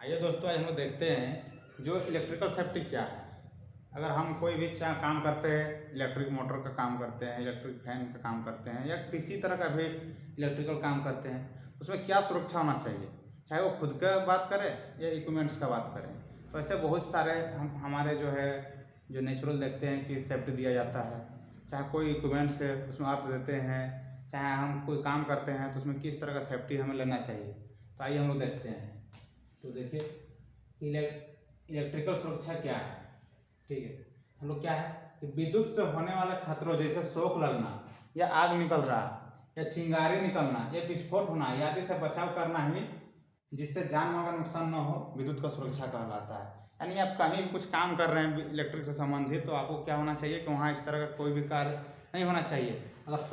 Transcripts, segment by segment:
आइए दोस्तों, आज हम लोग देखते हैं जो इलेक्ट्रिकल सेफ्टी क्या है। अगर हम कोई भी काम करते हैं, इलेक्ट्रिक मोटर का काम करते हैं, इलेक्ट्रिक फैन का काम करते हैं या किसी तरह का भी इलेक्ट्रिकल काम करते हैं, उसमें क्या सुरक्षा होना चाहिए, चाहे वो खुद का बात करें या इक्विपमेंट्स का बात करें। तो ऐसे बहुत सारे हमारे जो है जो नेचुरल देखते हैं कि सेफ्टी दिया जाता है। चाहे कोई इक्विपमेंट्स है उसमें अर्थ देते हैं, चाहे हम कोई काम करते हैं तो उसमें किस तरह का सेफ्टी हमें लेना चाहिए। तो आइए हम लोग देखते हैं। तो देखिए इलेक्ट्रिकल सुरक्षा क्या है। ठीक है, हम लोग क्या है कि विद्युत से होने वाले खतरों जैसे शॉक लगना या आग निकल रहा या चिंगारी निकलना या विस्फोट होना आदि से बचाव करना ही, जिससे जान माल का नुकसान न हो, विद्युत का सुरक्षा कहलाता है। यानी आप कहीं भी कुछ काम कर रहे हैं इलेक्ट्रिक से संबंधित, तो आपको क्या होना चाहिए कि वहाँ इस तरह का कोई भी कार्य नहीं होना चाहिए। अगर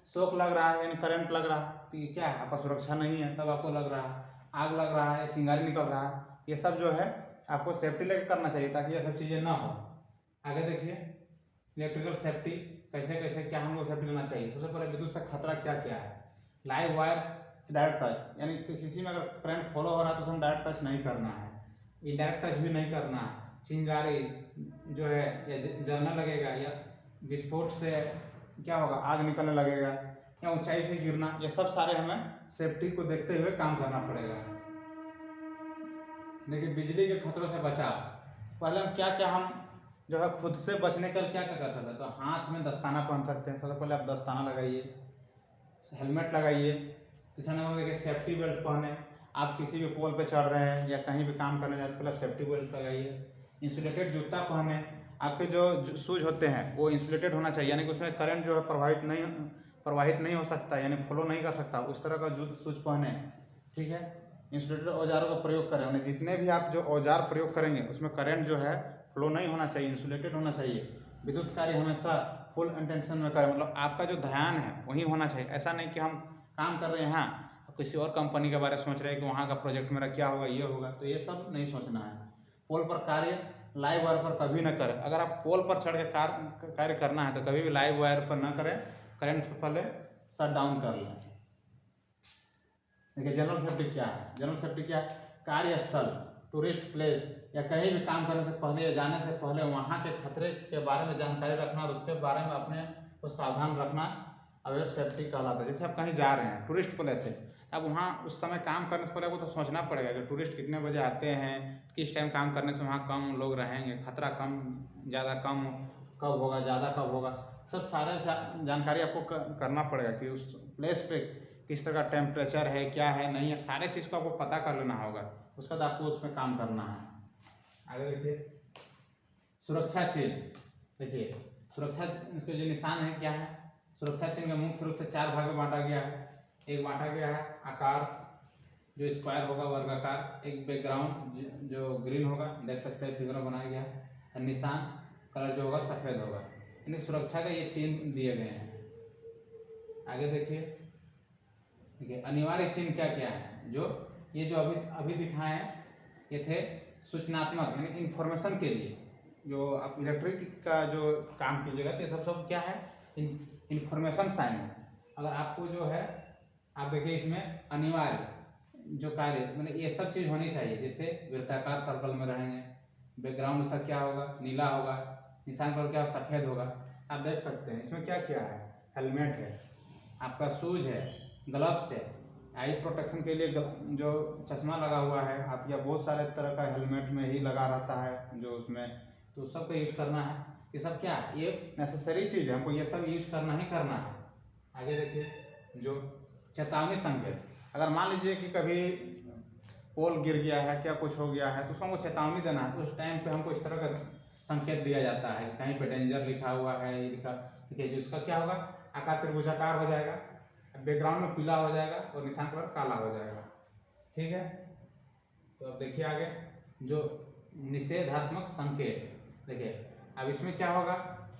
शॉक लग रहा है यानी करंट लग रहा है तो ये क्या है, आपका सुरक्षा नहीं है, तब आपको लग रहा है। आग लग रहा है या चिंगारी निकल रहा है, ये सब जो है आपको सेफ्टी लेकर करना चाहिए ताकि ये सब चीज़ें ना हो। आगे देखिए इलेक्ट्रिकल सेफ्टी कैसे कैसे क्या हम लोग सेफ्टी लेना चाहिए। सबसे पहले विद्युत से खतरा क्या क्या है। लाइव वायर से डायरेक्ट टच, यानी किसी में अगर करंट फॉलो हो रहा है तो उसमें डायरेक्ट टच नहीं करना है, इनडायरेक्ट टच भी नहीं करना है। चिंगारी जो है या जलने लगेगा या विस्फोट से क्या होगा, आग निकलने लगेगा या ऊंचाई से गिरना, ये सब सारे हमें सेफ्टी को देखते हुए काम करना पड़ेगा। देखिए बिजली के खतरों से बचाव, पहले हम क्या क्या हम जो है खुद से बचने के लिए क्या क्या कर सकते हैं। तो हाथ में दस्ताना पहन सकते हैं। सबसे पहले आप दस्ताना लगाइए, हेलमेट लगाइए। तीसरा नंबर देखिए सेफ्टी बेल्ट पहने। आप किसी भी पोल पे चढ़ रहे हैं या कहीं भी काम करने जाते पहले सेफ्टी बेल्ट लगाइए। इंसुलेटेड जूता पहने। आपके जो शूज होते हैं वो इंसुलेटेड होना चाहिए, यानी कि उसमें करंट जो है प्रवाहित नहीं हो सकता, यानी फ्लो नहीं कर सकता, उस तरह का शूज पहने। ठीक है, इंसुलेटेड औजारों का प्रयोग करें, उन्हें जितने भी आप जो औजार प्रयोग करेंगे उसमें करंट जो है फ्लो नहीं होना चाहिए, इंसुलेटेड होना चाहिए। विद्युत कार्य हमेशा फुल इंटेंशन में करें, मतलब आपका जो ध्यान है वही होना चाहिए। ऐसा नहीं कि हम काम कर रहे हैं यहाँ किसी और कंपनी के बारे में सोच रहे हैं कि वहाँ का प्रोजेक्ट मेरा क्या होगा, ये होगा, तो ये सब नहीं सोचना है। पोल पर कार्य लाइव वायर पर कभी ना करें। अगर आप पोल पर चढ़ के कार्य करना है तो कभी भी लाइव वायर पर ना करें, करंट पहले शट डाउन कर लें। देखिए जनरल सेफ्टी क्या है। जनरल सेफ्टी क्या है, कार्यस्थल, टूरिस्ट प्लेस या कहीं भी काम करने से पहले या जाने से पहले वहाँ के खतरे के बारे में जानकारी रखना और उसके बारे में अपने को सावधान रखना अवेयर सेफ्टी कहलाता है। जैसे आप कहीं जा रहे हैं टूरिस्ट प्लेस है, अब वहाँ उस समय काम करने से पहले आपको तो सोचना पड़ेगा कि टूरिस्ट कितने बजे आते हैं, किस टाइम काम करने से वहाँ कम लोग रहेंगे, खतरा कम ज़्यादा कम कब होगा, ज़्यादा कब होगा, सब सारे जानकारी आपको करना पड़ेगा कि उस प्लेस पे किस तरह का टेम्परेचर है, क्या है, नहीं है, सारे चीज़ को आपको पता कर लेना होगा। उसके बाद आपको उस पर काम करना है। आगे देखिए सुरक्षा चेन। देखिए सुरक्षा इसके जो निशान है क्या है, सुरक्षा चेन का मुख्य रूप से 4 भाग में बांटा गया है। एक बांटा गया है आकार जो स्क्वायर होगा, वर्गाकार। एक बैकग्राउंड जो ग्रीन होगा, देख सकते हैं फिगर में बनाया गया है। निशान कलर जो होगा सफ़ेद होगा, यानी सुरक्षा का ये चिन्ह दिए गए हैं। आगे देखिए अनिवार्य चिन्ह क्या क्या है। जो ये जो अभी दिखाए हैं ये थे सूचनात्मक, यानी इन्फॉर्मेशन के लिए। जो आप इलेक्ट्रिक का जो काम कीजिएगा तो ये सब क्या है, इन्फॉर्मेशन साइन है। अगर आपको जो है आप देखिए इसमें अनिवार्य जो कार्य मतलब ये सब चीज़ होनी चाहिए, जैसे वृत्ताकार सर्कल में रहेंगे, बैकग्राउंड उसका क्या होगा, नीला होगा, निशान पर क्या सफ़ेद होगा। आप देख सकते हैं इसमें क्या क्या है, हेलमेट है, आपका शूज है, ग्लव्स है, आई प्रोटेक्शन के लिए जो चश्मा लगा हुआ है आप, या बहुत सारे तरह का हेलमेट में ही लगा रहता है जो उसमें, तो सबको यूज करना है। ये सब क्या है, ये नेसेसरी चीज़ है, हमको ये सब यूज करना ही करना है। आगे देखिए जो चेतावनी संकेत, अगर मान लीजिए कि कभी पोल गिर गया है, क्या कुछ हो गया है, तो उसको हमको चेतावनी देना है। तो उस टाइम पे हमको इस तरह का संकेत दिया जाता है, कहीं पे डेंजर लिखा हुआ है, ये लिखा, देखिए जो उसका क्या होगा, आकार त्रिभुजाकार हो जाएगा, बैकग्राउंड में पीला हो जाएगा और निशान कलर काला हो जाएगा। ठीक है, तो अब देखिए आगे जो निषेधात्मक संकेत। देखिए अब इसमें क्या होगा,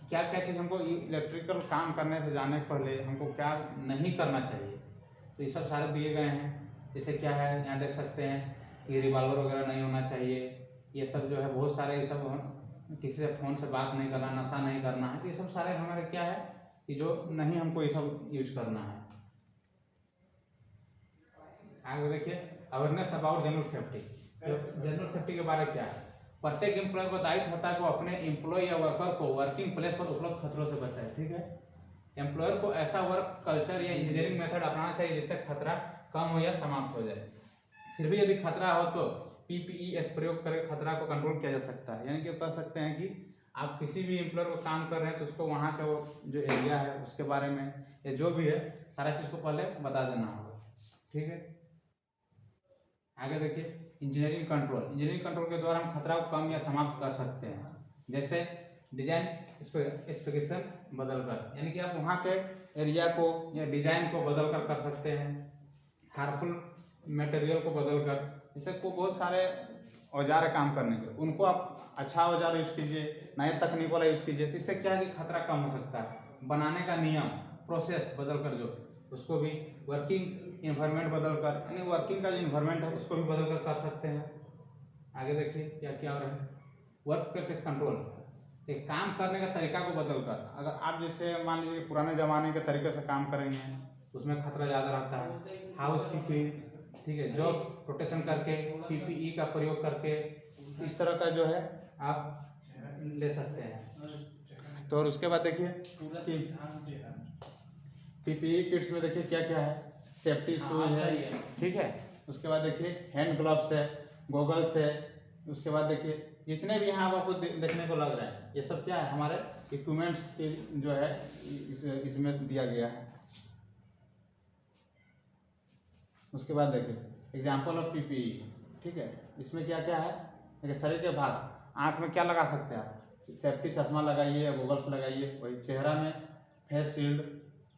क्या क्या चीज़ हमको इलेक्ट्रिकल काम करने से जाने के पहले हमको क्या नहीं करना चाहिए, तो ये सब सारे दिए गए हैं। जैसे क्या है यहाँ देख सकते हैं कि रिवॉल्वर वगैरह नहीं होना चाहिए, ये सब जो है बहुत सारे, ये सब किसी से फ़ोन से बात नहीं करना, नशा नहीं करना है, तो ये सब सारे हमारे क्या है कि जो नहीं हमको ये सब यूज करना है। आगे देखिए awareness about general safety, general safety के बारे में क्या है? प्रत्येक एम्प्लॉय को दायित्व होता है कि वो अपने एम्प्लॉय या वर्कर को वर्किंग प्लेस पर उपलब्ध खतरों से बचाए। ठीक है, एम्प्लॉयर को ऐसा वर्क कल्चर या इंजीनियरिंग मेथड अपनाना चाहिए जिससे खतरा कम हो या समाप्त हो जाए। फिर भी यदि खतरा हो तो PPE प्रयोग करके खतरा को कंट्रोल किया जा सकता है। यानी कि कह सकते हैं कि आप किसी भी एम्प्लॉयर को काम कर रहे हैं तो उसको वहाँ का वो जो एरिया है उसके बारे में या जो भी है सारा चीज़ को पहले बता देना होगा। ठीक है, आगे देखिए इंजीनियरिंग कंट्रोल। इंजीनियरिंग कंट्रोल के द्वारा हम खतरा को कम या समाप्त कर सकते हैं, जैसे डिजाइन स्पेसिफिकेशन बदलकर, यानी कि आप वहाँ के एरिया को या डिजाइन को बदल कर सकते हैं। हार्मफुल मटेरियल को बदलकर, जैसे को बहुत सारे औजार है काम करने के, उनको आप अच्छा औजार यूज़ कीजिए, नए तकनीक वाला यूज़ कीजिए, तो इससे क्या है कि खतरा कम हो सकता है। बनाने का नियम प्रोसेस बदलकर जो उसको भी वर्किंग इन्वायरमेंट बदलकर, यानी वर्किंग का जो इन्वायरमेंट है उसको भी बदलकर कर सकते हैं। आगे देखिए क्या क्या हो रहा है, वर्क प्रैक्टिस कंट्रोल, एक काम करने का तरीका को बदलकर। अगर आप जैसे मान लीजिए पुराने ज़माने के तरीके से काम करेंगे उसमें खतरा ज़्यादा रहता है। हाउस कीपिंग, ठीक है, जॉब प्रोटेक्शन करके, PPE का प्रयोग करके, इस तरह का जो है आप ले सकते हैं। तो और उसके बाद देखिए कि PPE किट्स में देखिए क्या क्या है, सेफ्टी शूज है, ठीक है, उसके बाद देखिए हैंड ग्लव्स है, गॉगल्स है, उसके बाद देखिए जितने भी यहाँ आपको देखने को लग रहे हैं ये सब क्या है हमारे इक्विपमेंट्स के जो है इसमें दिया गया है। उसके बाद देखिए एग्जाम्पल ऑफ PPE, ठीक है, इसमें क्या क्या है, देखिए शरीर के भाग, आँख में क्या लगा सकते हैं आप, सेफ्टी चश्मा लगाइए या गॉगल्स लगाइए, वही चेहरा में फेस शील्ड,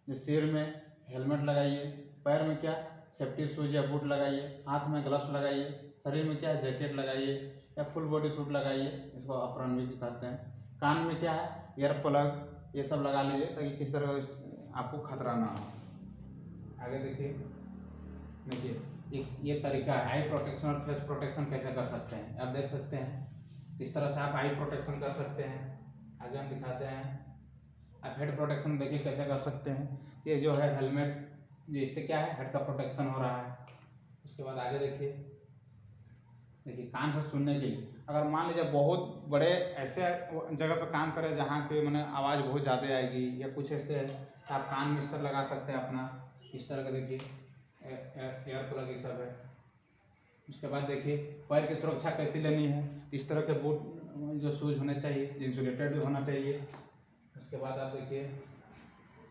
जो सिर में हेलमेट लगाइए, पैर में क्या सेफ्टी शूज या बूट लगाइए, हाथ में ग्लव्स लगाइए, शरीर में क्या जैकेट लगाइए या फुल बॉडी सूट लगाइए, इसको अफ्रन भी कहते हैं। कान में क्या है ईयर प्लग, ये सब लगा लीजिए ताकि किसी तरह आपको खतरा ना हो। आगे देखिए ये तरीका है आई प्रोटेक्शन और फेस प्रोटेक्शन कैसे कर सकते हैं, आप देख सकते हैं इस तरह से आप आई प्रोटेक्शन कर सकते हैं। आगे हम दिखाते हैं, आप हेड प्रोटेक्शन देखिए कैसे कर सकते हैं। ये जो है हेलमेट, जो इससे क्या है हेड का प्रोटेक्शन हो रहा है। उसके बाद आगे देखिए कान से सुनने के लिए, अगर मान लीजिए बहुत बड़े ऐसे जगह पर काम करें जहाँ पे मैंने आवाज़ बहुत ज़्यादा आएगी या कुछ ऐसे है तो आप कान में इस तरह लगा सकते हैं अपना, इस तरह का देखिए एयर प्लग ये सब है। उसके बाद देखिए पैर की सुरक्षा कैसे लेनी है, इस तरह के बूट जो शूज होने चाहिए, इंसुलेटेड भी होना चाहिए। उसके बाद आप देखिए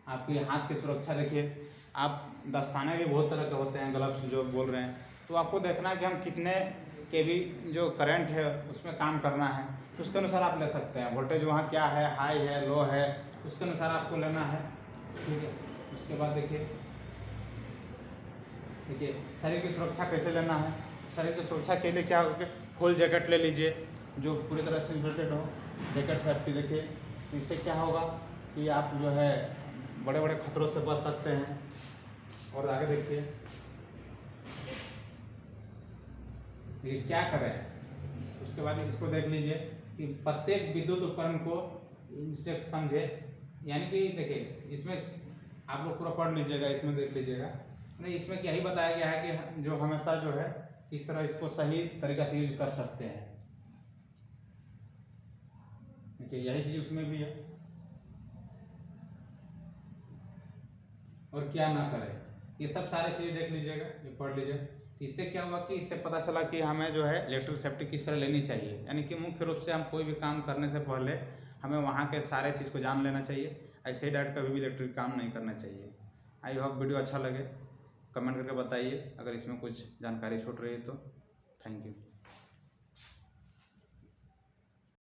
आपके हाथ की सुरक्षा, देखिए आप दस्ताने भी बहुत तरह के होते हैं, ग्लव्स जो बोल रहे हैं, तो आपको देखना है कि हम कितने के भी जो करंट है उसमें काम करना है, तो उसके अनुसार आप ले सकते हैं। वोल्टेज वहाँ क्या है, हाई है लो है, उसके अनुसार आपको लेना है, ठीक है। उसके बाद देखिए शरीर की सुरक्षा कैसे लेना है। शरीर की सुरक्षा के लिए क्या होगा, फुल जैकेट ले लीजिए जो पूरी तरह से इंसुलेटेड हो, जैकेट सेफ्टी। देखिए इससे क्या होगा कि आप जो है बड़े बड़े खतरों से बच सकते हैं। और आगे देखिए ये क्या करें, उसके बाद इसको देख लीजिए कि प्रत्येक विद्युत उपकरण को इससे समझे, यानी कि देखिए इसमें आप लोग पूरा पढ़ लीजिएगा, इसमें देख लीजिएगा, नहीं इसमें यही बताया गया है कि जो हमेशा जो है किस तरह इसको सही तरीक़ा से यूज कर सकते हैं। देखिए यही चीज़ उसमें भी है। और क्या ना करें, ये सब सारे चीज़ें देख लीजिएगा, ये पढ़ लीजिए। इससे क्या हुआ कि इससे पता चला कि हमें जो है इलेक्ट्रिक सेफ्टी किस तरह लेनी चाहिए, यानी कि मुख्य रूप से हम कोई भी काम करने से पहले हमें वहाँ के सारे चीज़ को जान लेना चाहिए। ऐसे ही डायरेक्ट कभी भी इलेक्ट्रिक काम नहीं करना चाहिए। आई होप वीडियो अच्छा लगे, कमेंट करके बताइए अगर इसमें कुछ जानकारी छूट रही है तो। Thank you.